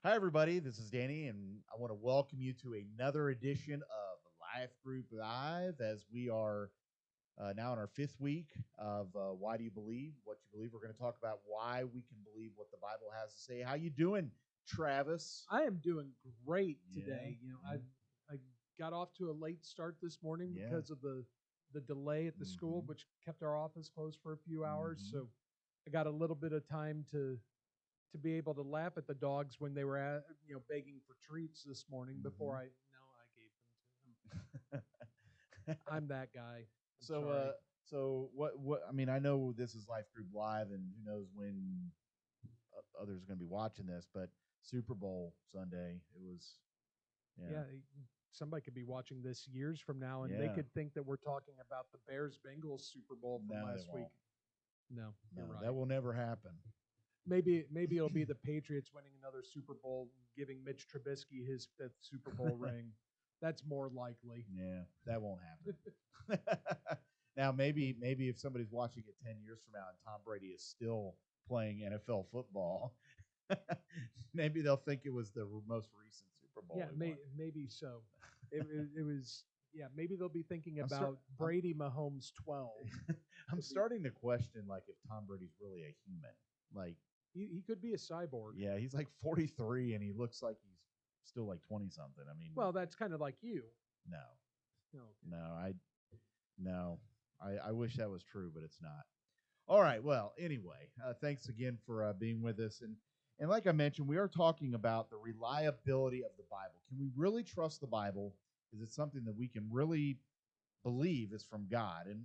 Hi, everybody. This is Danny, and I want to welcome you to another edition of Life Group Live as we are now in our fifth week of Why Do You Believe? What You Believe. We're going to talk about why we can believe what the Bible has to say. How you doing, Travis? I am doing great Yeah. today. I got off to a late start this morning Yeah. because of the delay at the school, Mhm. which kept our office closed for a few hours. Mhm. So I got a little bit of time to be able to laugh at the dogs when they were begging for treats this morning before Mhm. I gave them to them. I'm that guy. I'm so, sorry. what? I mean, I know this is Life Group Live, and who knows when others are going to be watching this, but Super Bowl Sunday, it was, yeah, Yeah, somebody could be watching this years from now and they yeah. could think that we're talking about the Bears Bengals Super Bowl from No, they last week. won't. No, No, you're that right. will never happen. Maybe it'll be the Patriots winning another Super Bowl, giving Mitch Trubisky his fifth Super Bowl ring. That's more likely. Yeah, that won't happen. Now, maybe if somebody's watching it 10 years from now and Tom Brady is still playing NFL football, maybe they'll think it was the most recent Super Bowl Yeah, he won. maybe so. It was. Yeah, maybe they'll be thinking I'm start. about Brady Mahomes 12. I'm Could be, starting to question like if Tom Brady's really a human. Like, he could be a cyborg. yeah, he's like 43 and he looks like he's still like 20 something. I mean, Well, that's kind of like you. no, No. no, no, I wish that was true, but it's not. All right. Well, anyway, thanks again for being with us. And like I mentioned, we are talking about the reliability of the Bible. Can we really trust the Bible? Is it something that we can really believe is from God? And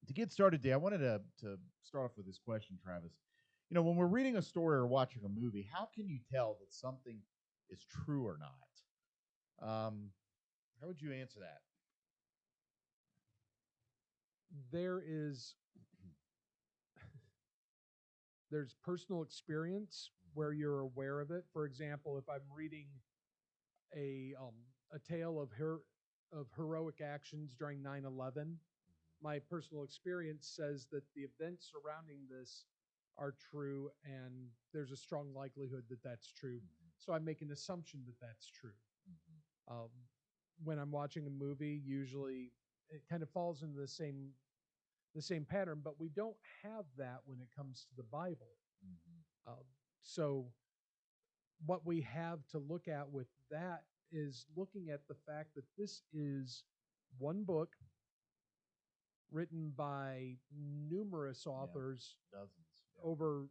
to get started today, I wanted to start off with this question, Travis. You know, when we're reading a story or watching a movie, how can you tell that something is true or not? How would you answer that? There is there's personal experience where you're aware of it. For example, if I'm reading a um, a tale of heroic actions during 9/11, my personal experience says that the events surrounding this are true, and there's a strong likelihood that that's true. So I make an assumption that that's true. Um, when I'm watching a movie, usually it kind of falls into the same pattern, but we don't have that when it comes to the Bible. Um, so what we have to look at with that is looking at the fact that this is one book written by numerous Yeah, authors dozens. Yeah. over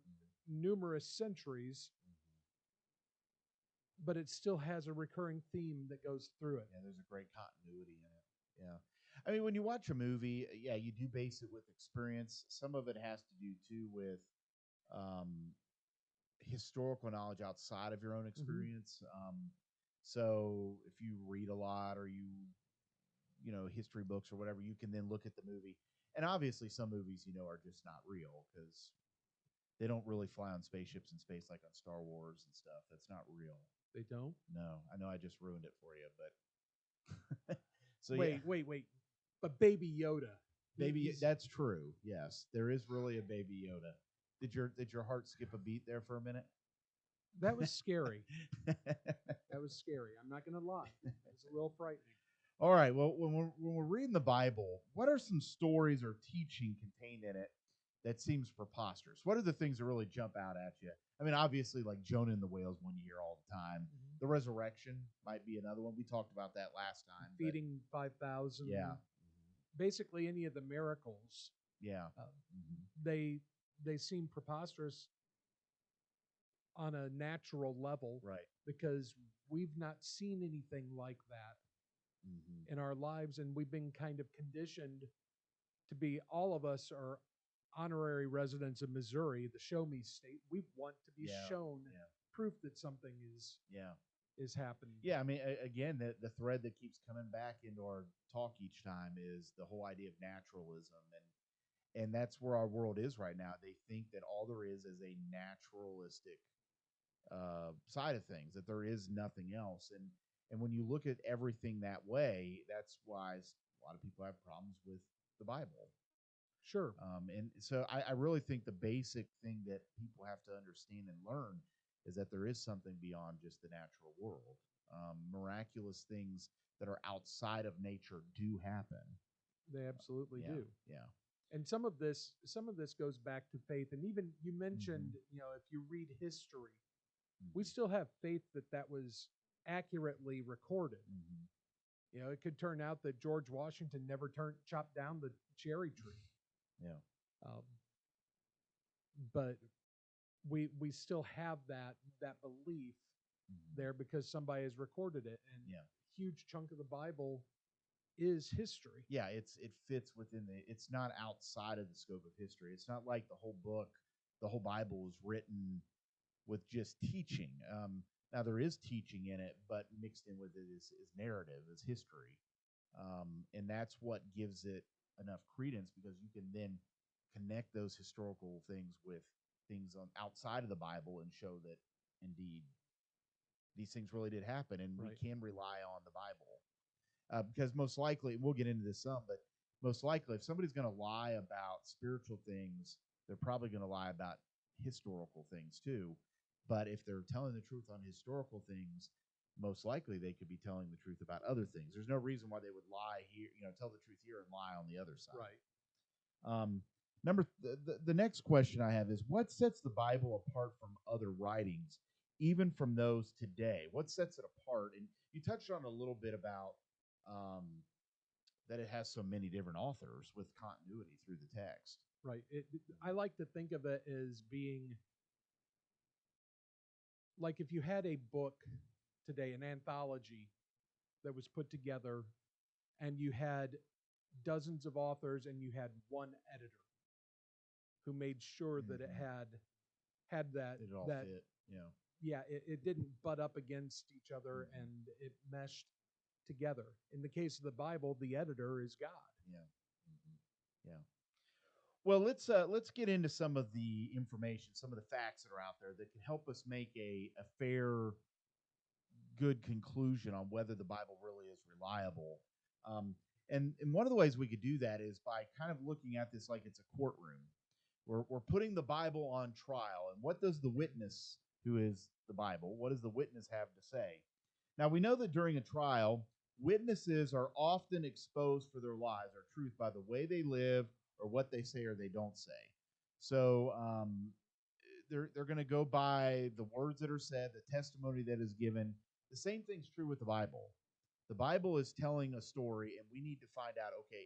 numerous centuries, but it still has a recurring theme that goes through it. Yeah, there's a great continuity in it. Yeah. I mean, when you watch a movie, yeah, you do base it with experience. Some of it has to do too with um, historical knowledge outside of your own Mm-hmm. experience. So if you read a lot or history books or whatever, you can then look at the movie. And obviously, some movies, are just not real because they don't really fly on spaceships in space like on Star Wars and stuff. That's not real. They don't. No, I know I just ruined it for you, but so yeah, Wait. But Baby Yoda, baby, he's that's true. Yes, there is really a baby Yoda. Did your heart skip a beat there for a minute? that was scary. That was scary. I'm not going to lie. It was a little frightening. All right. Well, when we're reading the Bible, what are some stories or teaching contained in it that seems preposterous? What are the things that really jump out at you? I mean, obviously, like Jonah and the whales one you hear all the time. Mm-hmm. The resurrection might be another one. We talked about that last time, but Feeding 5,000, yeah, basically any of the miracles, yeah, uh, hmm they they seem preposterous on a natural level right, because we've not seen anything like that hmm in our lives, and we've been kind of conditioned to be. All of us are honorary residents of Missouri, the show me state. We want to be yeah, shown yeah, proof that something yeah. is happening. Yeah, I mean, again, the thread that keeps coming back into our talk each time is the whole idea of naturalism, and that's where our world is right now. They think that all there is a naturalistic side of things, that there is nothing else, and when you look at everything that way, that's why a lot of people have problems with the Bible. Sure. And so I really think the basic thing that people have to understand and learn is that there is something beyond just the natural world. Miraculous things that are outside of nature do happen. They absolutely Yeah, do. yeah. And some of this goes back to faith. And even you mentioned, Mm-hmm. if you read history, we Mm-hmm. still have faith that was accurately recorded. Mm-hmm. It could turn out that George Washington never chopped down the cherry tree. Yeah. Um, but we still have that belief Mm-hmm. there because somebody has recorded it, and Yeah. a huge chunk of the Bible is history. Yeah, it fits within it's not outside of the scope of history. It's not like the whole book, the whole Bible is written with just teaching. Now there is teaching in it, but mixed in with it is narrative, is history, and that's what gives it enough credence because you can then connect those historical things with things on outside of the Bible and show that indeed these things really did happen, and we Right. can rely on the Bible because most likely we'll get into this some, but most likely if somebody's going to lie about spiritual things, they're probably going to lie about historical things too. But if they're telling the truth on historical things, most likely they could be telling the truth about other things. There's no reason why they would lie here, tell the truth here and lie on the other side. Right. Um, the next question I have is what sets the Bible apart from other writings, even from those today? What sets it apart? And you touched on a little bit about um, that it has so many different authors with continuity through the text. Right. I like to think of it as being like if you had a book today, an anthology that was put together, and you had dozens of authors and you had one editor who made sure that it Mm-hmm. had that Did it all that fit? Yeah. yeah, it didn't butt up against each other, Mm-hmm. and it meshed together. In the case of the Bible, the editor is God. Yeah. Mm-hmm. Yeah. Well, let's get into some of the information, some of the facts that are out there that can help us make a fair, good conclusion on whether the Bible really is reliable. Um, and one of the ways we could do that is by kind of looking at this like it's a courtroom. We're putting the Bible on trial, and what does the witness, who is the Bible, what does the witness have to say? Now we know that during a trial, witnesses are often exposed for their lies or truth by the way they live or what they say or they don't say. So they're going to go by the words that are said, the testimony that is given. The same thing's true with the Bible. The Bible is telling a story, and we need to find out, okay,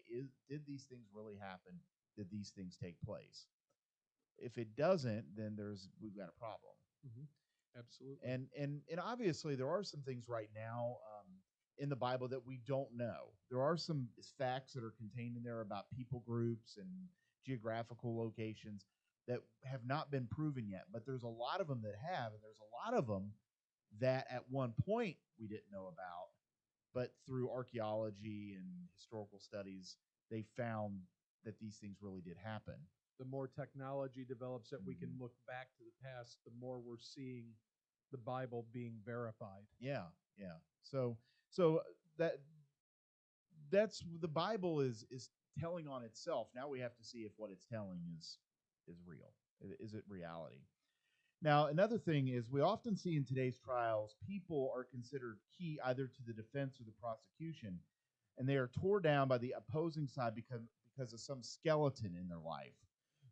did these things really happen? Did these things take place? If it doesn't, then we've got a problem. Mm-hmm. Absolutely. And obviously there are some things right now in the Bible that we don't know. There are some facts that are contained in there about people groups and geographical locations that have not been proven yet, but there's a lot of them that have, and there's a lot of them that at one point we didn't know about, but through archaeology and historical studies, they found that these things really did happen. The more technology develops that we can Mm-hmm. look back to the past, the more we're seeing the Bible being verified. Yeah, yeah. So that that's the Bible is telling on itself. Now we have to see if what it's telling is real. Is it reality? Now, another thing is we often see in today's trials, people are considered key either to the defense or the prosecution, and they are torn down by the opposing side because of some skeleton in their life.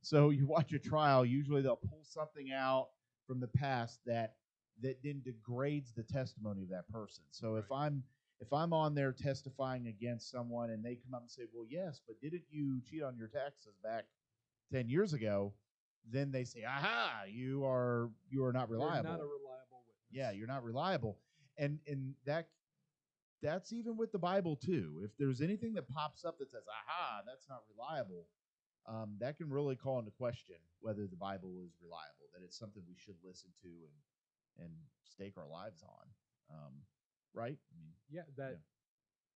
So you watch a trial, usually they'll pull something out from the past that then degrades the testimony of that person. So Right. if I'm on there testifying against someone and they come up and say, "Well, yes, but didn't you cheat on your taxes back 10 years ago?" Then they say, "Aha, you are not You're reliable." not a reliable Yeah, witness. you're not reliable. And that's even with the Bible too. If there's anything that pops up that says, "Aha, that's not reliable," that can really call into question whether the Bible is reliable. That it's something we should listen to and stake our lives on. Right? I mean, Yeah, yeah.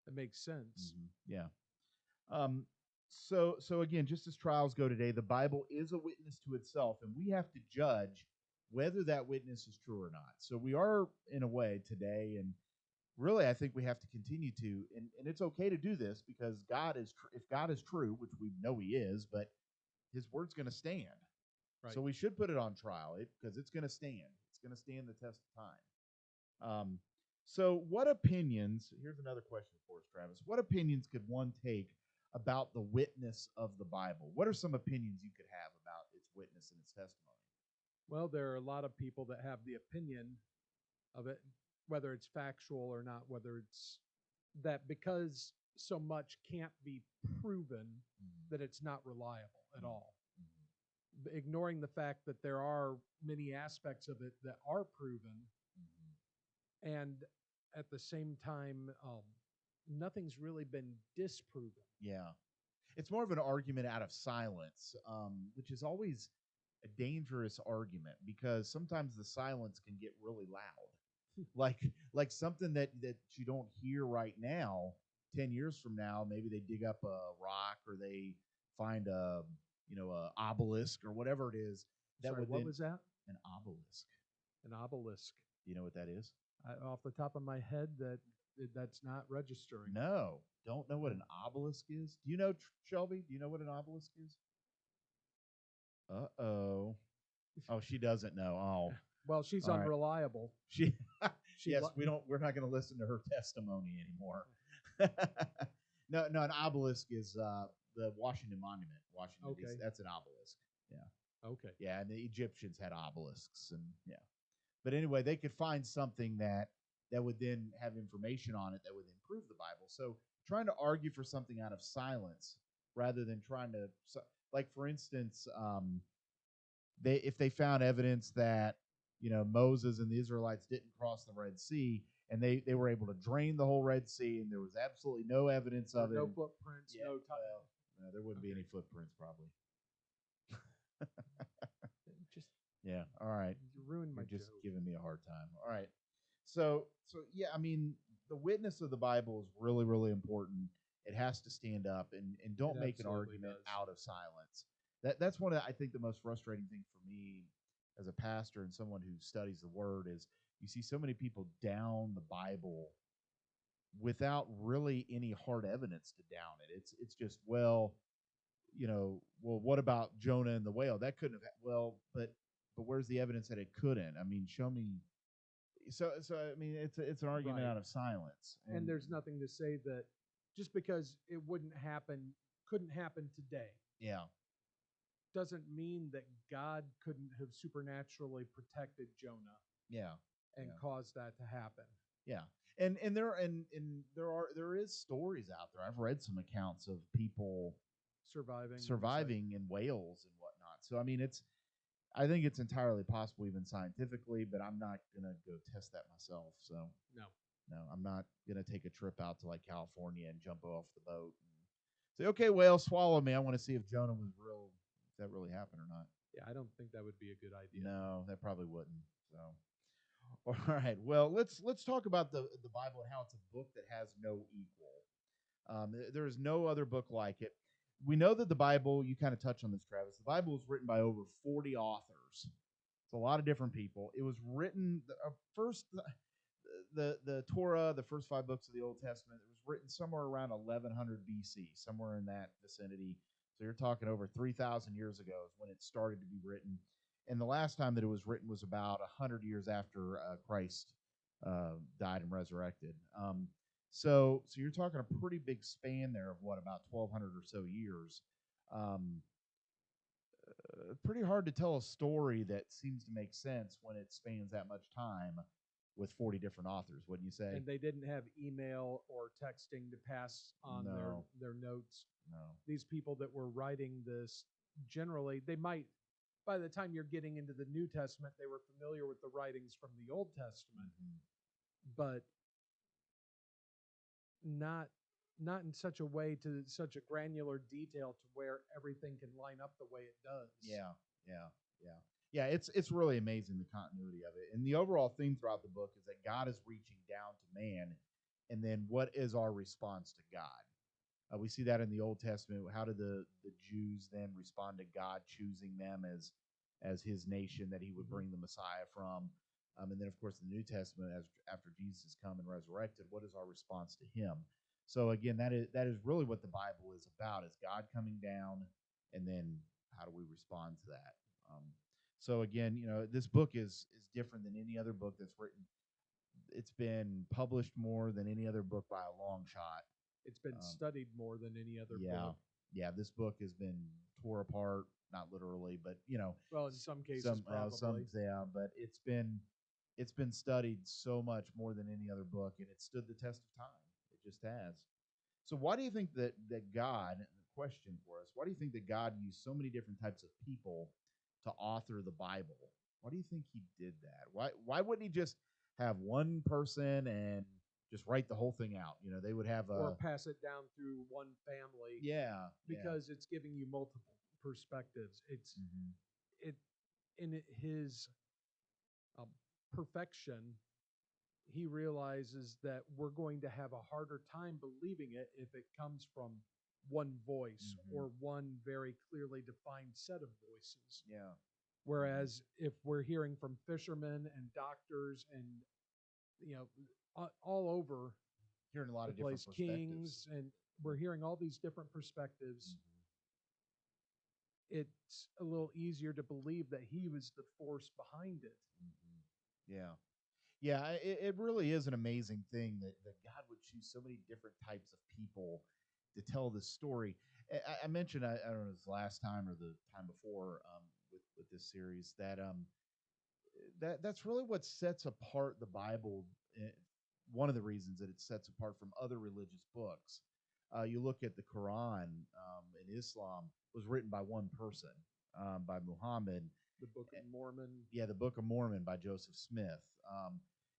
that makes sense. Yeah. Um, so again, just as trials go today, the Bible is a witness to itself, and we have to judge whether that witness is true or not. So we are in a way today, and really, I think we have to continue to, and it's okay to do this because if God is true, which we know He is, but His word's going to stand. Right. So we should put it on trial because it's going to stand. It's going to stand the test of time. Um, so, what opinions? Here's another question for us, Travis. What opinions could one take about the witness of the Bible? What are some opinions you could have about its witness and its testimony? Well, there are a lot of people that have the opinion of it, whether it's factual or not, whether it's that because so much can't be proven Mm-hmm. that it's not reliable at all. Mm-hmm. Ignoring the fact that there are many aspects of it that are proven, Mm-hmm. and at the same time, nothing's really been disproven. Yeah. It's more of an argument out of silence, which is always a dangerous argument because sometimes the silence can get really loud. like like something that you don't hear right now, 10 years from now, maybe they dig up a rock or they find a obelisk or whatever it is that Sorry, would what then was that? an obelisk. An obelisk. Do you know what that is? Off the top of my head, that's not registering. No, don't know what an obelisk is. Do you know, Shelby? Do you know what an obelisk is? Uh-oh. Oh, she doesn't know. Oh, Well, she's all right. unreliable. She She yes, li- we're not going to listen to her testimony anymore. No, no, an obelisk is the Washington Monument, Washington D.C. Okay. That's an obelisk. Yeah, Okay. yeah, and the Egyptians had obelisks, and yeah. But anyway, they could find something that would then have information on it that would then prove the Bible. So trying to argue for something out of silence rather than trying to, like for instance, they if they found evidence that Moses and the Israelites didn't cross the Red Sea, and they were able to drain the whole Red Sea, and there was absolutely no evidence of it. No footprints, Yeah, no well, no, there wouldn't be Okay. any footprints probably. Just Yeah. All right. you ruined my You're just joke. giving me a hard time. All right. So yeah, I mean, the witness of the Bible is really, really important. It has to stand up and don't It make an absolutely argument does. out of silence. That's one of I think the most frustrating things for me as a pastor and someone who studies the word is you see so many people down the Bible without really any hard evidence to down it. It's just well, what about Jonah and the whale? That couldn't have but where's the evidence that it couldn't? I mean, show me. So I mean, it's an argument Right. out of silence, And there's nothing to say that just because it couldn't happen today, yeah, doesn't mean that God couldn't have supernaturally protected Jonah yeah, and yeah, caused that to happen. yeah. There is stories out there. I've read some accounts of people surviving in whales and whatnot. So I mean, I think it's entirely possible, even scientifically, but I'm not gonna go test that myself. So No. no, I'm not gonna take a trip out to like California and jump off the boat and say, "Okay, whale, swallow me." I want to see if Jonah was real, if that really happened or not. Yeah, I don't think that would be a good idea. No, that probably wouldn't. So, all right. Well, let's talk about the Bible and how it's a book that has no equal. There is no other book like it. We know that the Bible. You kind of touched on this, Travis. The Bible was written by over 40 authors. It's a lot of different people. It was written first. The Torah, the first 5 books of the Old Testament, it was written somewhere around 1100 BC, somewhere in that vicinity. So you're talking over 3,000 years ago is when it started to be written. And the last time that it was written was about 100 years after Christ died and resurrected. So you're talking a pretty big span there of what, about 1,200 or so years. Um, Pretty hard to tell a story that seems to make sense when it spans that much time with 40 different authors, wouldn't you say? And they didn't have email or texting to pass on No. their notes. No. These people that were writing this, generally, they might, by the time you're getting into the New Testament, they were familiar with the writings from the Old Testament, but not not in such a way to such a granular detail to where everything can line up the way it does. Yeah, yeah, yeah, yeah. It's really amazing the continuity of it, and the overall theme throughout the book is that God is reaching down to man, and then what is our response to God? We see that in the Old Testament. How did the Jews then respond to God choosing them as His nation that He would bring the Messiah from? And then, of course, the New Testament, as after Jesus has come and resurrected, what is our response to Him? So again, that is really what the Bible is about: is God coming down, and then how do we respond to that? Um, So again, this book is different than any other book that's written. It's been published more than any other book by a long shot. It's been studied more than any other Yeah, book. yeah. This book has been tore apart, not literally, but Well, in some cases, probably. yeah. But it's been studied so much more than any other book, and it stood the test of time. It just has. So why do you think that God? The question for us: why do you think that God used so many different types of people to author the Bible? Why do you think He did that? Why wouldn't He just have one person and just write the whole thing out? They would have or pass it down through one family. Yeah, because it's giving you multiple perspectives. It's it in his um, perfection. He realizes that we're going to have a harder time believing it if it comes from one voice or one very clearly defined set of voices. Yeah. Whereas if we're hearing from fishermen and doctors and you know all over Hearing a lot the of different place, perspectives. kings, and we're hearing all these different perspectives. It's a little easier to believe that he was the force behind it. Yeah. Yeah, it really is an amazing thing that God would choose so many different types of people to tell this story. I mentioned, I don't know, it was last time or the time before with this series that's really what sets apart the Bible. One of the reasons that it sets apart from other religious books. You look at the Quran in Islam was written by one person, by Muhammad. The Book of Mormon. Yeah, the Book of Mormon by Joseph Smith.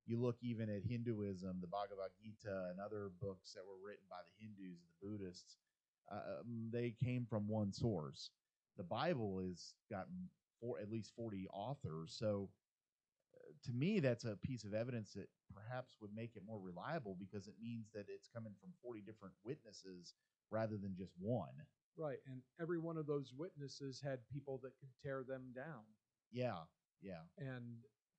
You look even at Hinduism, the Bhagavad Gita, and other books that were written by the Hindus and the Buddhists. They came from one source. The Bible has got at least 40 authors. So to me, that's a piece of evidence that perhaps would make it more reliable because it means that it's coming from 40 different witnesses rather than just one. Right. And every one of those witnesses had people that could tear them down. Yeah. Yeah. And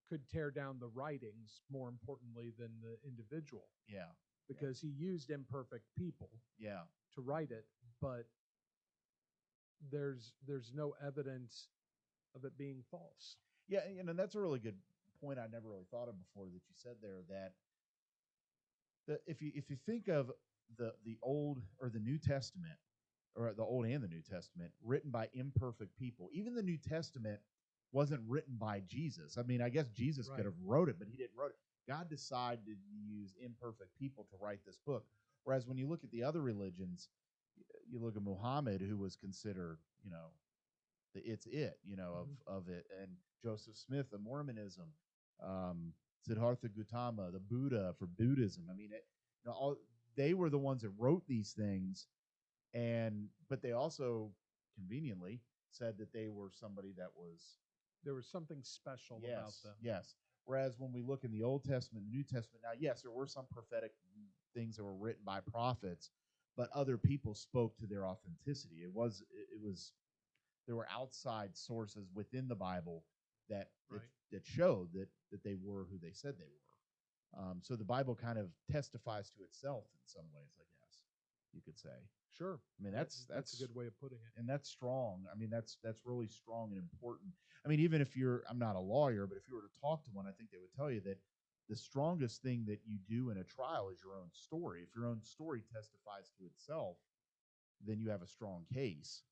could tear down the writings more importantly than the individual. Yeah. Because he used imperfect people to write it, but there's no evidence of it being false. Yeah, that's a really good point I never really thought of before that you said there, that if you think of the Old or the New Testament, or the Old and the New Testament, written by imperfect people, even the New Testament wasn't written by Jesus. I mean, I guess Jesus could have wrote it, but he didn't wrote it. God decided to use imperfect people to write this book. Whereas when you look at the other religions, you look at Muhammad, who was considered, of it, and Joseph Smith of Mormonism, Siddhartha Gautama, the Buddha for Buddhism. I mean, they were the ones that wrote these things, but they also conveniently said that they were somebody that was there was something special about them. Yes. Whereas when we look in the Old Testament, the New Testament, now yes, there were some prophetic things that were written by prophets, but other people spoke to their authenticity. It was there were outside sources within the Bible that showed that they were who they said they were. So the Bible kind of testifies to itself in some ways, I guess you could say. Sure. I mean, that's a good way of putting it. And that's strong. I mean, that's really strong and important. I mean, even if I'm not a lawyer, but if you were to talk to one, I think they would tell you that the strongest thing that you do in a trial is your own story. If your own story testifies to itself, then you have a strong case.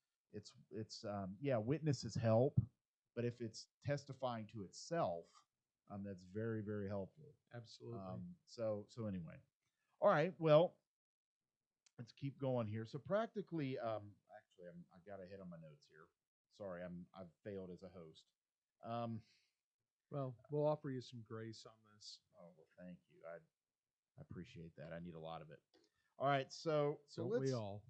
Witnesses help, but if it's testifying to itself, that's very, very helpful. Absolutely. So anyway, all right. Well, let's keep going here. So practically, actually, I got ahead on my notes here. Sorry, I've failed as a host. Well, we'll offer you some grace on this. Oh well, thank you. I appreciate that. I need a lot of it. All right, so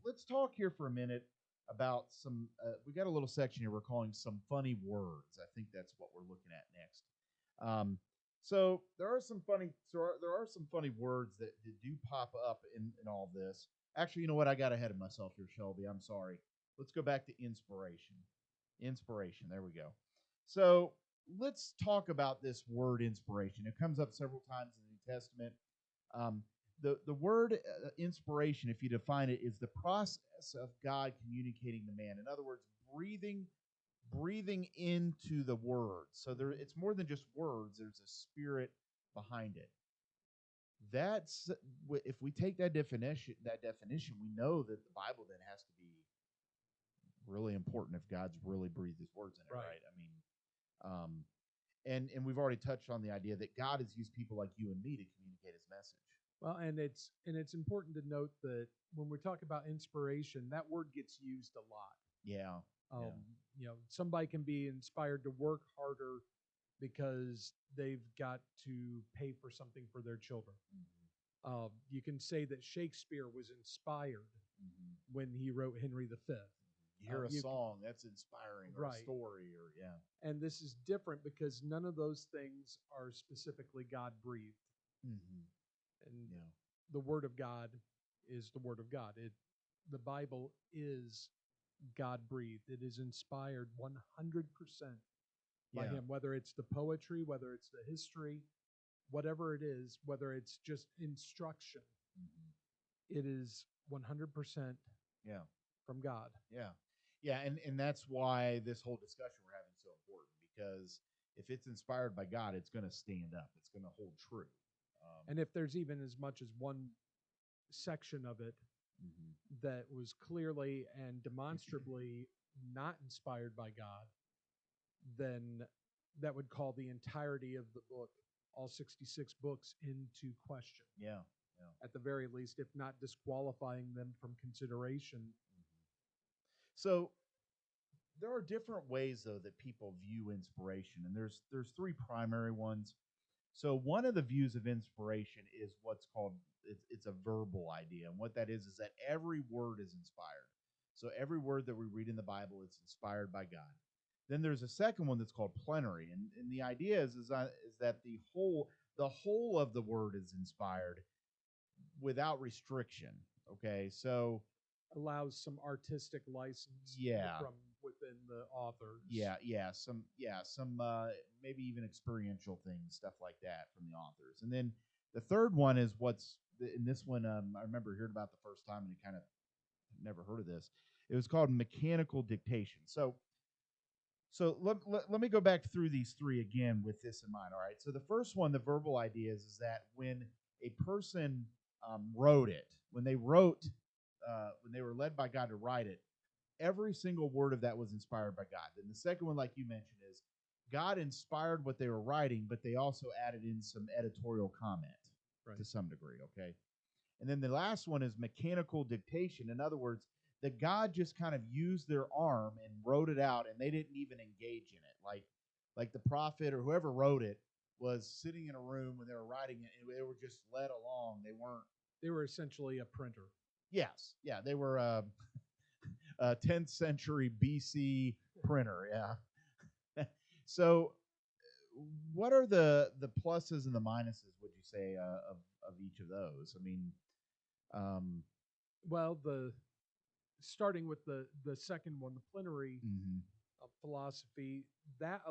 let's talk here for a minute about some. We got a little section here we're calling some funny words. I think that's what we're looking at next. So there are some funny words that do pop up in all this. Actually, you know what? I got ahead of myself here, Shelby. I'm sorry. Let's go back to inspiration. Inspiration. There we go. So let's talk about this word inspiration. It comes up several times in the New Testament. The word inspiration, if you define it, is the process of God communicating to man. In other words, breathing into the words. So it's more than just words. There's a spirit behind it. That's if we take that definition, we know that the Bible then has to be really important if God's really breathed His words in it, Right. right? I mean, and we've already touched on the idea that God has used people like you and me to communicate His message. Well, and it's important to note that when we talk about inspiration, that word gets used a lot. Yeah, Um, somebody can be inspired to work harder because they've got to pay for something for their children. You can say that Shakespeare was inspired when he wrote Henry V. You hear a song that's inspiring, or a Right. story, or yeah. And this is different because none of those things are specifically God breathed. And Yeah. the Word of God is the Word of God. The Bible is God breathed. It is inspired 100% by Yeah. Him, whether it's the poetry, whether it's the history, whatever it is, whether it's just instruction, it is 100% Yeah. from God. Yeah. Yeah, and that's why this whole discussion we're having is so important, because if it's inspired by God, it's going to stand up. It's going to hold true. And if there's even as much as one section of it that was clearly and demonstrably not inspired by God, then that would call the entirety of the book, all 66 books, into question. Yeah. At the very least, if not disqualifying them from consideration. So there are different ways, though, that people view inspiration, and there's three primary ones. So one of the views of inspiration is what's called it's a verbal idea, and what that is that every word is inspired. So every word that we read in the Bible is inspired by God. Then there's a second one that's called plenary, and the idea is that the whole of the word is inspired without restriction. Okay, so Allows some artistic license yeah, from within the authors. some maybe even experiential things, stuff like that from the authors. And then the third one is what's in this one. I remember hearing about the first time, and it kind of never heard of this. It was called mechanical dictation. So let me go back through these three again with this in mind. All right. So the first one, the verbal idea is that when a person wrote it, when they were led by God to write it, every single word of that was inspired by God. And the second one, like you mentioned, is God inspired what they were writing, but they also added in some editorial comment to some degree. Okay. And then the last one is mechanical dictation. In other words, that God just kind of used their arm and wrote it out, and they didn't even engage in it. Like the prophet or whoever wrote it was sitting in a room when they were writing it, and they were just led along. They weren't. They were essentially a printer. Yes, yeah, they were a 10th century BC printer. Yeah. So, what are the pluses and the minuses? Would you say of each of those? I mean, um, Well, the starting with the second one, the plenary mm-hmm. philosophy, that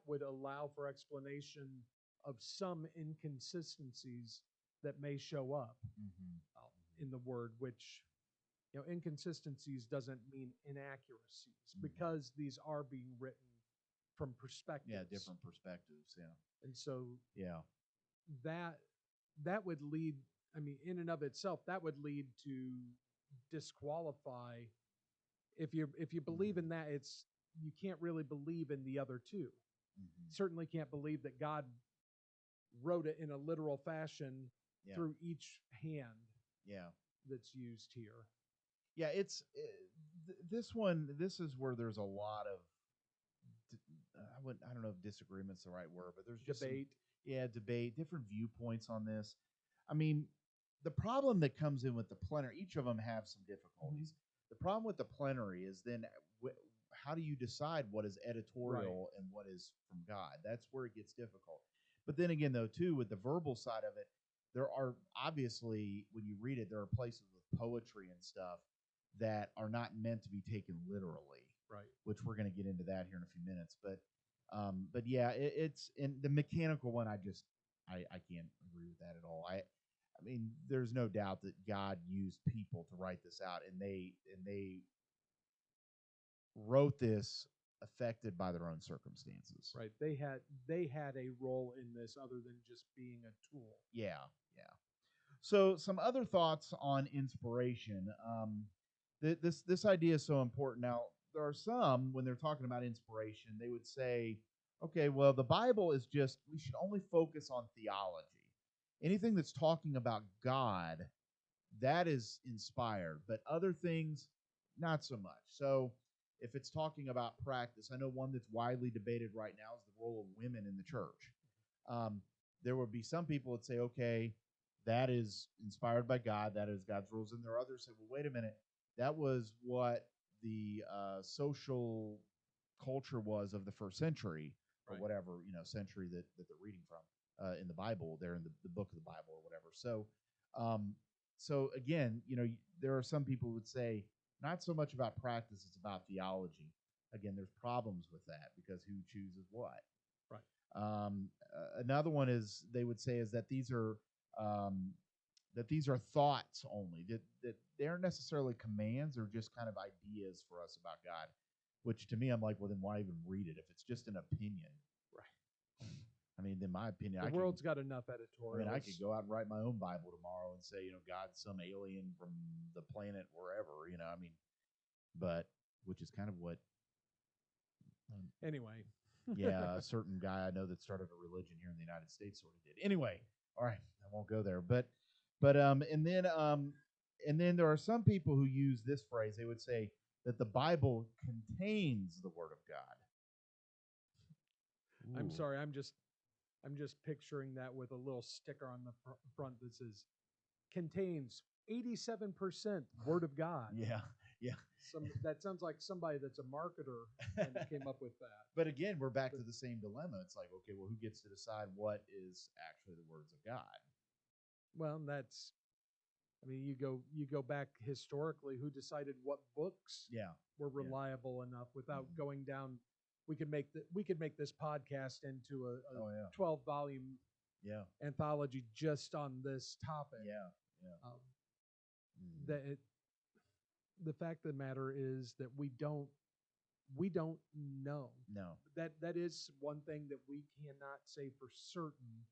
would allow for explanation of some inconsistencies that may show up in the word, which inconsistencies doesn't mean inaccuracies because these are being written from perspectives. Yeah, different perspectives. Yeah, and so yeah, that would lead. I mean, in and of itself, that would lead to disqualify. If you believe in that, it's you can't really believe in the other two. Certainly can't believe that God wrote it in a literal fashion through each hand. Yeah, that's used here. Yeah, it's this one. This is where there's a lot of I don't know if disagreement's the right word, but there's just debate. Debate, different viewpoints on this. I mean, the problem that comes in with the plenary, each of them have some difficulties. The problem with the plenary is then how do you decide what is editorial and what is from God? That's where it gets difficult. But then again, though, too, with the verbal side of it, there are obviously, when you read it, there are places with poetry and stuff that are not meant to be taken literally, right? Which we're going to get into that here in a few minutes. But yeah, it's in the mechanical one. I can't agree with that at all. I mean, there's no doubt that God used people to write this out, and they wrote this affected by their own circumstances. Right. They had a role in this other than just being a tool. Yeah, yeah. So some other thoughts on inspiration. This idea is so important. Now there are some when they're talking about inspiration, they would say, okay, well the Bible is just we should only focus on theology. Anything that's talking about God, that is inspired, but other things not so much. So if it's talking about practice, I know one that's widely debated right now is the role of women in the church. Um, there would be some people that say, okay, that is inspired by God, that is God's rules, and there are others that say, well, wait a minute, that was what the social culture was of the first century or Right. whatever century that they're reading from in the Bible, there in the book of the Bible or whatever. Um, so again, there are some people who would say not so much about practice; it's about theology. Again, there's problems with that because who chooses what? Right. Another one is they would say is um, that these are thoughts only that they aren't necessarily commands or just kind of ideas for us about God. Which to me, I'm like, well, then why even read it if it's just an opinion? Right. I mean, in my opinion, The world's got enough editorials. I could go out and write my own Bible tomorrow and say, God's some alien from the planet wherever. I mean, but which is kind of what Anyway. yeah, a certain guy I know that started a religion here in the United States sort of did. Anyway, all right, I won't go there. But and then there are some people who use this phrase. They would say that the Bible contains the Word of God. I'm Ooh. sorry. I'm just picturing that with a little sticker on the front that says contains 87% Word of God. Yeah, yeah. That sounds like somebody that's a marketer and came up with that. But again, we're back to the same dilemma. It's like, okay, well, who gets to decide what is actually the words of God? Well, you go back historically. Who decided what books Yeah, were yeah. reliable enough without Mhm. going down? We could make this podcast into a Oh yeah, 12-volume yeah, anthology just on this topic. yeah, yeah. Um, Mm. that it, the fact of the matter is that we don't know. No. That is one thing that we cannot say for certain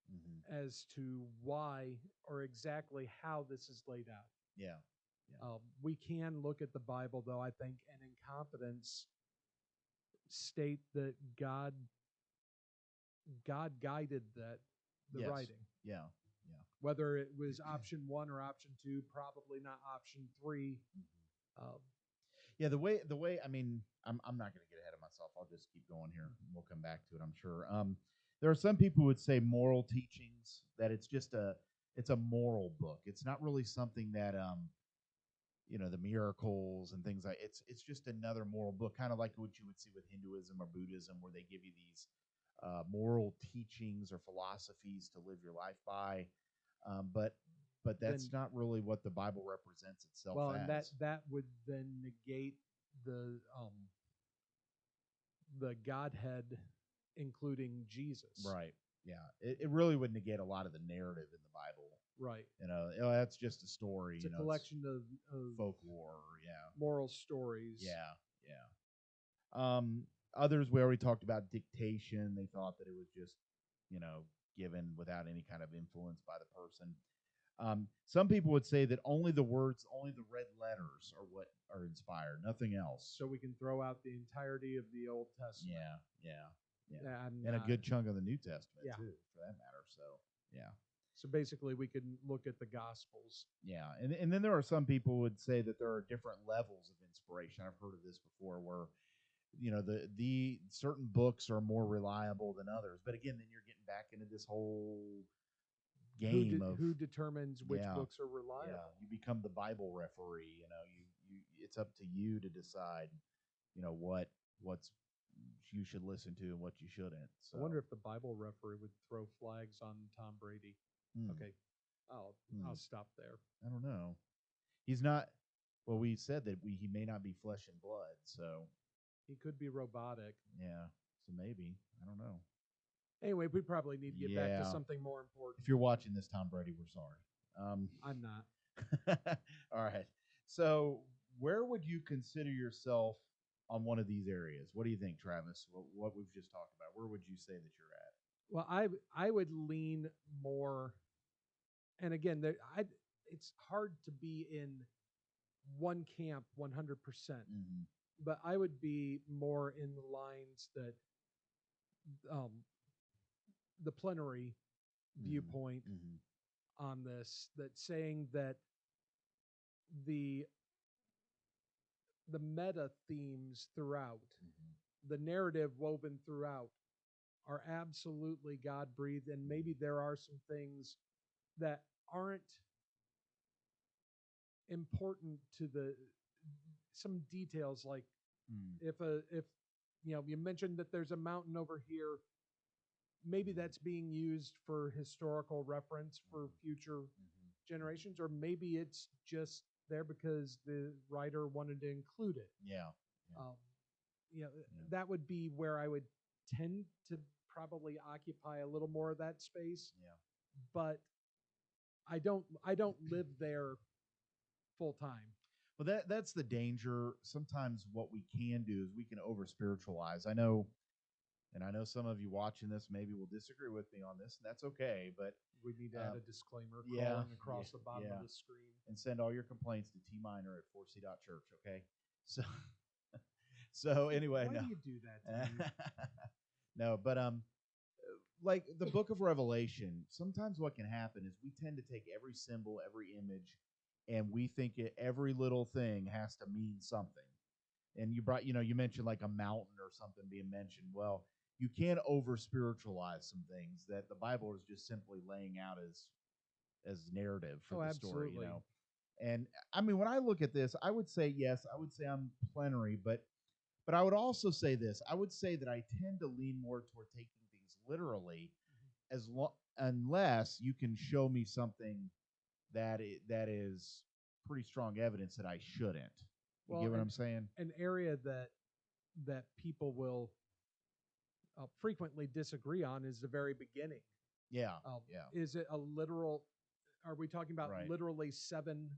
Hmm. as to why or exactly how this is laid out. Yeah, yeah. We can look at the Bible, though, I think, and in confidence state that God guided the Yes. writing. Yeah, yeah. Whether it was option one or option two, probably not option three. Um, Yeah, the way I mean, I'm not going to get ahead of myself. I'll just keep going here. We'll come back to it, I'm sure. There are some people who would say moral teachings that it's a moral book. It's not really something that the miracles and things like it's just another moral book, kind of like what you would see with Hinduism or Buddhism, where they give you these moral teachings or philosophies to live your life by. But that's then not really what the Bible represents itself Well, and that as. that would then negate the Godhead, including Jesus. Right. Yeah. It really would negate a lot of the narrative in the Bible. Right. That's just a story. It's a It's collection of folklore. Yeah. moral stories. Yeah. Yeah. Others we already talked about dictation. They thought that it was just, you know, given without any kind of influence by the person. Some people would say that only the words, only the red letters are what are inspired, nothing else. So we can throw out the entirety of the Old Testament. Yeah, yeah, yeah, And and a good chunk of the New Testament Yeah. too, for that matter. So, yeah, So basically, we can look at the Gospels. yeah, and then there are some people who would say that there are different levels of inspiration. I've heard of this before, where the certain books are more reliable than others. But again, then you're getting back into this whole game of Who determines which yeah, books are yeah. reliable? You become the Bible referee. You it's up to you to decide. What's you should listen to and what you shouldn't. So I wonder if the Bible referee would throw flags on Tom Brady. hmm, Okay, I'll stop there. I don't know. He's not. Well, we said that he may not be flesh and blood. So He could be robotic. yeah. So maybe I don't know. Anyway, we probably need to get back to Yeah. something more important. If you're watching this, Tom Brady, we're sorry. I'm not. All right. So, where would you consider yourself on one of these areas. What do you think, Travis? What we've just talked about? Where would you say that you're at? Well, I would lean more, and again, it's hard to be in one camp 100%, Mm-hmm. but I would be more in the lines that um, the plenary viewpoint Mm-hmm. on this, that saying that the the meta themes throughout, Mm-hmm. the narrative woven throughout, are absolutely God breathed, and maybe there are some things that aren't important to the some details, like Mm-hmm. if you mentioned that there's a mountain over here, maybe that's being used for historical reference for future Mm-hmm. generations, or maybe it's just there because the writer wanted to include it. Yeah. Yeah. Um, you know, Yeah. that would be where I would tend to probably occupy a little more of that space, Yeah. but I don't live there full time. Well, that's the danger. Sometimes what we can do is we can over spiritualize. I know some of you watching this maybe will disagree with me on this, and that's okay. But We need to add a disclaimer yeah, crawling across the bottom yeah, of the screen. and send all your complaints to tminor@4c.church. Okay, so so anyway, Why no, do you do that to me? no, but like the book of Revelation, sometimes what can happen is we tend to take every symbol, every image, and we think every little thing has to mean something. And you mentioned like a mountain or something being mentioned. Well, you can over spiritualize some things that the Bible is just simply laying out as narrative for Oh, the story. absolutely. And I mean, when I look at this, I would say yes, I would say I'm plenary, but I would also say this. I would say that I tend to lean more toward taking things literally, unless you can show me something that is pretty strong evidence that I shouldn't. You Well, get what I'm saying? an area that people will frequently disagree on is the very beginning. Yeah, Um, yeah, is it a literal? Are we talking about right. literally seven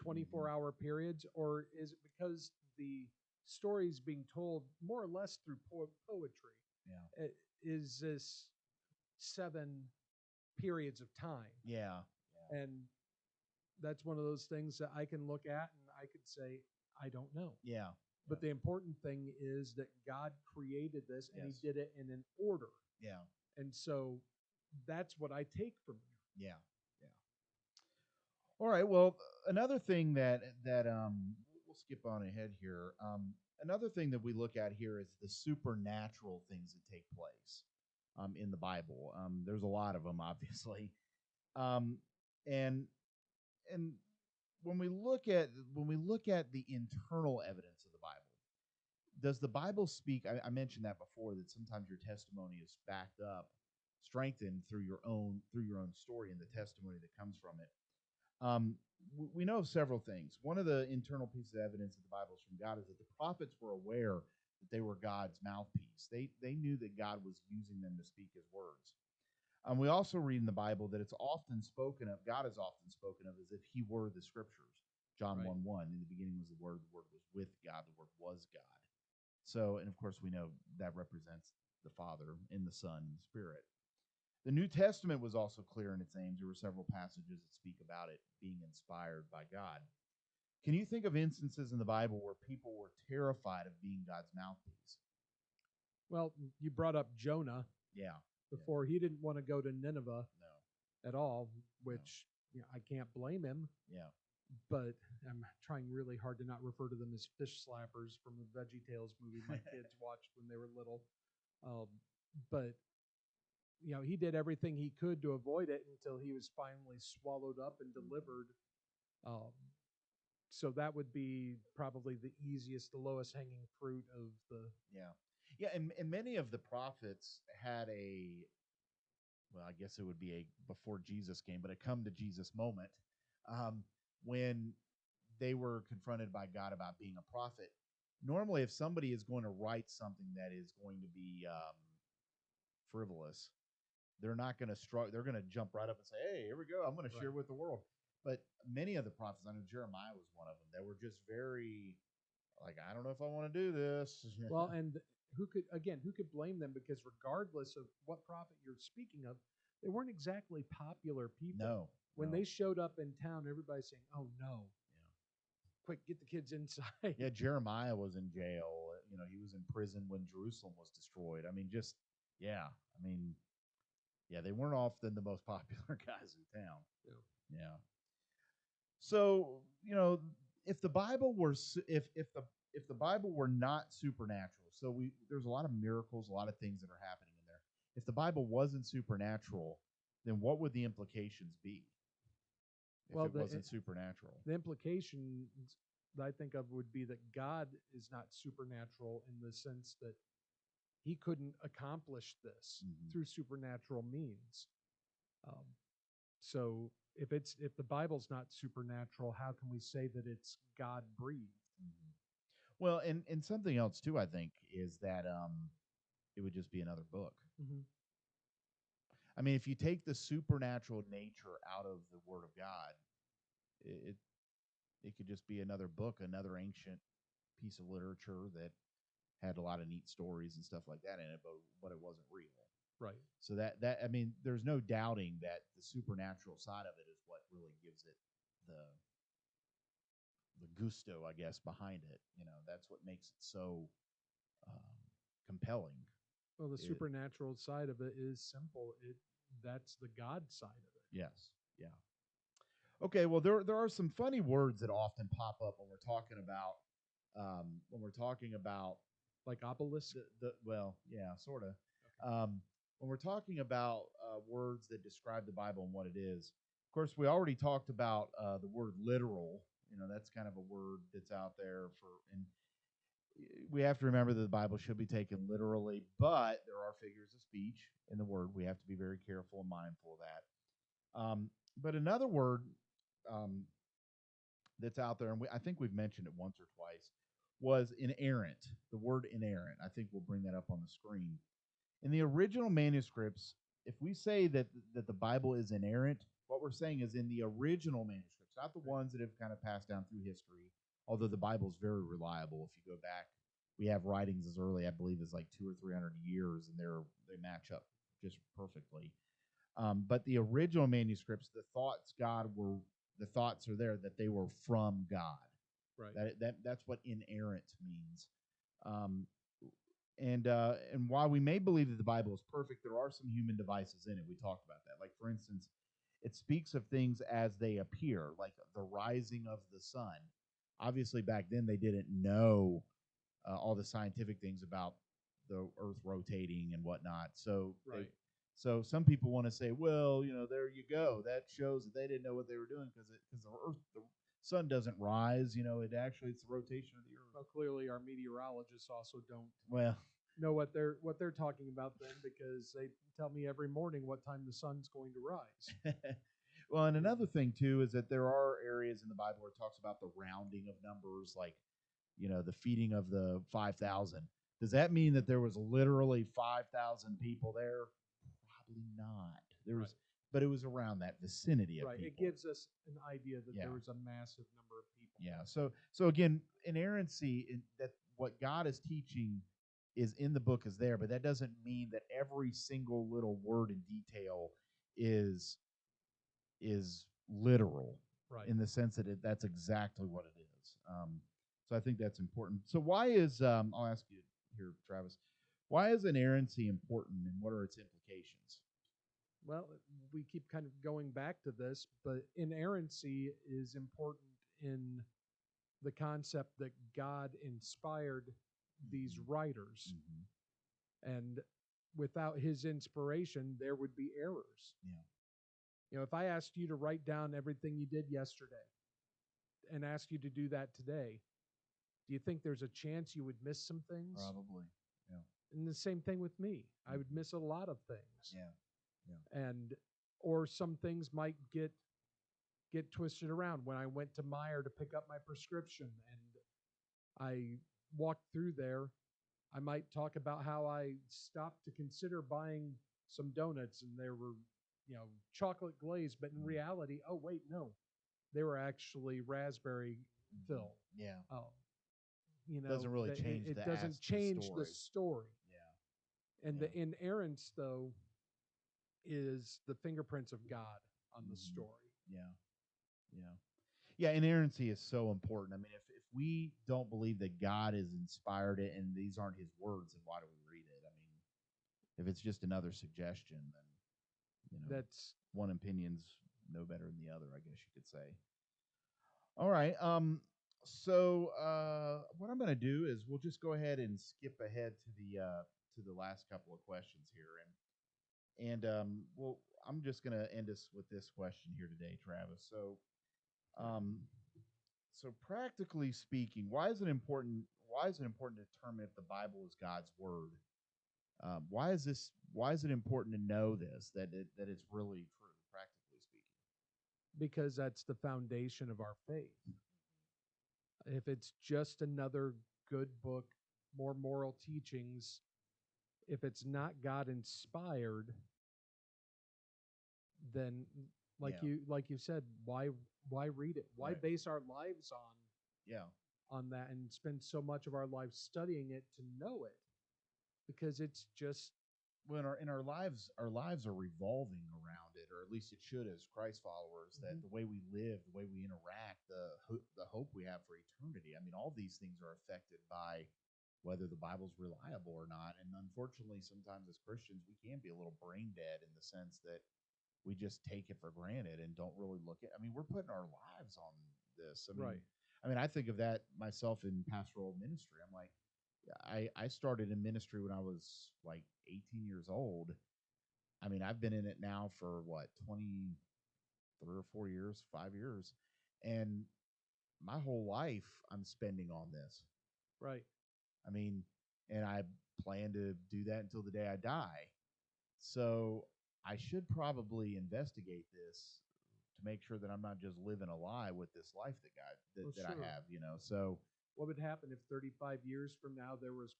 Mm-hmm. 24-hour periods, or is it because the story's being told more or less through poetry? Yeah, Is this seven periods of time? yeah, And that's one of those things that I can look at and I could say, I don't know. yeah, But the important thing is that God created this and he yes, did it in an order. yeah, And so that's what I take from here. yeah, yeah. All right. Well, another thing that we'll skip on ahead here. Another thing that we look at here is the supernatural things that take place in the Bible. There's a lot of them, obviously, um, and and when we look at the internal evidence of the Bible, does the Bible speak? I mentioned that before, that sometimes your testimony is backed up, strengthened through your own story and the testimony that comes from it. We know several things. One of the internal pieces of evidence that the Bible is from God is that the prophets were aware that they were God's mouthpiece. They knew that God was using them to speak His words. We also read in the Bible that it's often spoken of. God is often spoken of as if He were the Scriptures. John Right. 1:1. In the beginning was the Word. The Word was with God. The Word was God. So, and of course, we know that represents the Father and the Son and the Spirit. The New Testament was also clear in its aims. There were several passages that speak about it being inspired by God. Can you think of instances in the Bible where people were terrified of being God's mouthpiece? Well, you brought up Jonah Yeah. before. He didn't want to go to Nineveh No. at all, No. which I can't blame him. Yeah. But I'm trying really hard to not refer to them as fish slappers from the VeggieTales movie my kids watched when they were little. Um, but he did everything he could to avoid it until he was finally swallowed up and delivered. Um, so that would be probably the easiest, the lowest hanging fruit of the. Yeah. Yeah. And many of the prophets had well, I guess it would be a before Jesus came, but a come to Jesus moment um, when they were confronted by God about being a prophet. Normally, if somebody is going to write something that is going to be frivolous, they're not going to struggle. They're going to jump right up and say, "Hey, here we go. I'm going to Right. share with the world." But many of the prophets, I know Jeremiah was one of them, that were just very like, I don't know if I want to do this. Well, and who could blame them? Because regardless of what prophet you're speaking of, they weren't exactly popular people. No, When no. they showed up in town, everybody's saying, "Oh no, quick, get the kids inside." Yeah, Jeremiah was in jail. He was in prison when Jerusalem was destroyed. I mean, just yeah. I mean, yeah, they weren't often the most popular guys in town. Yeah. Yeah. So if the Bible were if the Bible were not supernatural, so there's a lot of miracles, a lot of things that are happening in there. If the Bible wasn't supernatural, then what would the implications be if Well, it wasn't supernatural? the implication that I think of would be that God is not supernatural in the sense that he couldn't accomplish this Mhm. through supernatural means. Um, so if the Bible's not supernatural, how can we say that it's God breathed? Mhm. Well, and something else too, I think, is that it would just be another book. Mm-hmm. I mean, if you take the supernatural nature out of the Word of God, it it could just be another book, another ancient piece of literature that had a lot of neat stories and stuff like that in it, but it wasn't real. Right. So that I mean, there's no doubting that the supernatural side of it is what really gives it the the gusto, I guess, behind it. That's what makes it so um, compelling. Well, the It, supernatural side of it is simple. That's the God side of it. yes, yeah. Okay, well, there are some funny words that often pop up when we're talking about Like obelisk. the well, yeah, sort of. When we're talking about words that describe the Bible and what it is, of course, we already talked about the word literal. That's kind of a word that's out there and we have to remember that the Bible should be taken literally, but there are figures of speech in the word. We have to be very careful and mindful of that. But another word um, that's out there, and I think we've mentioned it once or twice, was inerrant. The word inerrant. I think we'll bring that up on the screen. In the original manuscripts, if we say that the Bible is inerrant, what we're saying is in the original manuscripts, not the ones that have kind of passed down through history. Although the Bible is very reliable, if you go back, we have writings as early, I believe, as like 200 or 300 years, and they match up just perfectly. But the original manuscripts, the thoughts are there that they were from God. Right. That's what inerrant means. Um, and while we may believe that the Bible is perfect, there are some human devices in it. We talked about that. Like for instance, it speaks of things as they appear, like the rising of the sun. Obviously, back then they didn't know all the scientific things about the Earth rotating and whatnot. Right. So some people want to say, well, there you go. That shows that they didn't know what they were doing because the sun doesn't rise. It's the rotation of the Earth. Well, clearly our meteorologists also don't Well, know what they're talking about then, because they tell me every morning what time the sun's going to rise. well, and another thing too is that there are areas in the Bible where it talks about the rounding of numbers, like the feeding of the 5,000. Does that mean that there was literally 5,000 people there? Probably not. There was, Right. but it was around that vicinity of Right. It people. gives us an idea that Yeah. there was a massive number of people. Yeah. So again, inerrancy that what God is teaching is in the book is there, but that doesn't mean that every single little word and detail is is literal Right. in the sense that that's exactly what it is. So I think that's important. So why is I'll ask you here, Travis, why is inerrancy important, and what are its implications? Well, we keep kind of going back to this, but inerrancy is important in the concept that God inspired these Mm-hmm. writers. Mm-hmm. And without his inspiration, there would be errors. Yeah, If I asked you to write down everything you did yesterday and asked you to do that today, do you think there's a chance you would miss some things? probably. Yeah. And the same thing with me. I would Mm-hmm. miss a lot of things. Yeah. Yeah. And or some things might get twisted around. When I went to Meyer to pick up my prescription and I walked through there, I might talk about how I stopped to consider buying some donuts and they were, chocolate glazed, but in Mm-hmm. reality, oh wait, no, they were actually raspberry Mm-hmm. filled. Yeah. Oh, You Doesn't know, really that it, change it the doesn't the change the story. story. Yeah, And yeah. the inerrance, though, is the fingerprints of God on the Hmm. story. Yeah, yeah. Yeah, inerrancy is so important. I mean, if we don't believe that God has inspired it and these aren't his words, then why do we read it? I mean, if it's just another suggestion, then That's one opinion's no better than the other, I guess you could say. All right. So what I'm going to do is we'll just go ahead and skip ahead to the last couple of questions here, and well, I'm just going to end us with this question here today, Travis. Um, so practically speaking, why is it important? Why is it important to determine if the Bible is God's word? Why is this? Why is it important to know this that it's really true, practically speaking? because that's the foundation of our faith. If it's just another good book, more moral teachings, if it's not God inspired, then Yeah. like you said, why read it? Why Right. base our lives Yeah. on that and spend so much of our lives studying it to know it? Because it's just Well, in our lives are revolving around it, or at least it should, as Christ followers. That Mhm. the way we live, the way we interact, the hope we have for eternity. I mean, all these things are affected by whether the Bible's reliable or not. And unfortunately, sometimes as Christians, we can be a little brain dead in the sense that we just take it for granted and don't really look at. I mean, we're putting our lives on this. right, I mean, I think of that myself in pastoral ministry. I'm like, I started in ministry when I was like 18 years old. I mean, I've been in it now for what, 23 or 4 years, 5 years, and my whole life I'm spending on this. right. I mean, and I plan to do that until the day I die. So I should probably investigate this to make sure that I'm not just living a lie with this life Well, that I sure. have. So What would happen if 35 years from now there was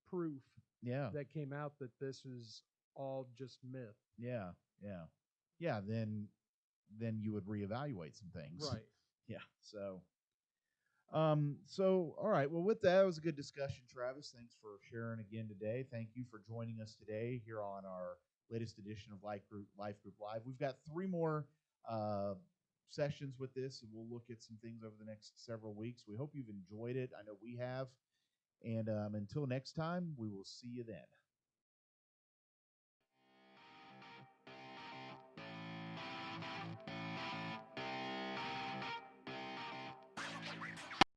proof yeah, that came out that this is all just myth? yeah, yeah, yeah. Then you would reevaluate some things. Right. Yeah. So all right. Well, with that, it was a good discussion, Travis. Thanks for sharing again today. Thank you for joining us today here on our latest edition of Life Group Live. We've got three more uh, sessions with this, and we'll look at some things over the next several weeks. We hope you've enjoyed it. I know we have. And until next time, we will see you then.